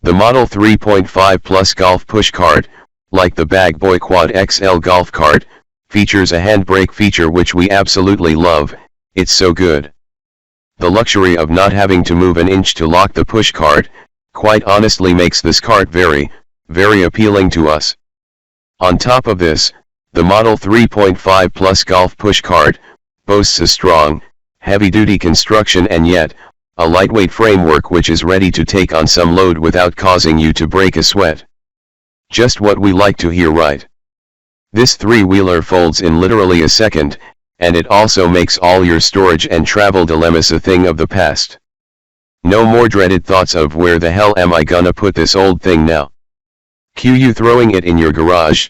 The Model 3.5 Plus Golf Push Cart, like the Bag Boy Quad XL Golf Cart, features a handbrake feature which we absolutely love. It's so good. The luxury of not having to move an inch to lock the push cart, quite honestly makes this cart very, very appealing to us. On top of this, the Model 3.5 Plus Golf Push Cart boasts a strong, heavy-duty construction and yet, a lightweight framework which is ready to take on some load without causing you to break a sweat. Just what we like to hear, right? This three-wheeler folds in literally a second, and it also makes all your storage and travel dilemmas a thing of the past. No more dreaded thoughts of where the hell am I gonna put this old thing now? Cue you throwing it in your garage.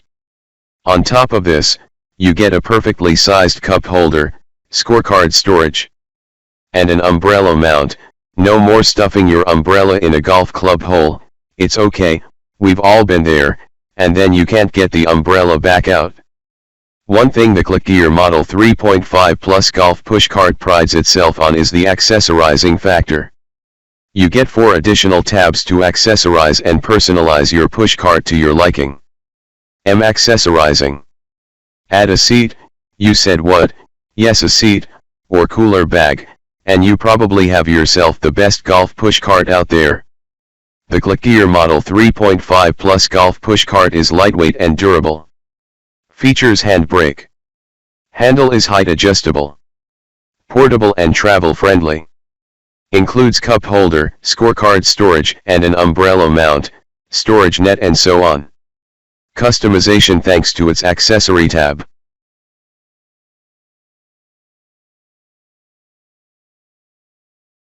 On top of this, you get a perfectly sized cup holder, scorecard storage, and an umbrella mount. No more stuffing your umbrella in a golf club hole. It's okay, we've all been there, and then you can't get the umbrella back out. One thing the Clicgear Model 3.5 Plus Golf Push Cart prides itself on is the accessorizing factor. You get 4 additional tabs to accessorize and personalize your push cart to your liking. Accessorizing. Add a seat. You said what? Yes, a seat, or cooler bag, and you probably have yourself the best golf push cart out there. The Clicgear Model 3.5 Plus Golf Push Cart is lightweight and durable. Features handbrake. Handle is height adjustable. Portable and travel friendly. Includes cup holder, scorecard storage and an umbrella mount, storage net and so on. Customization thanks to its accessory tab.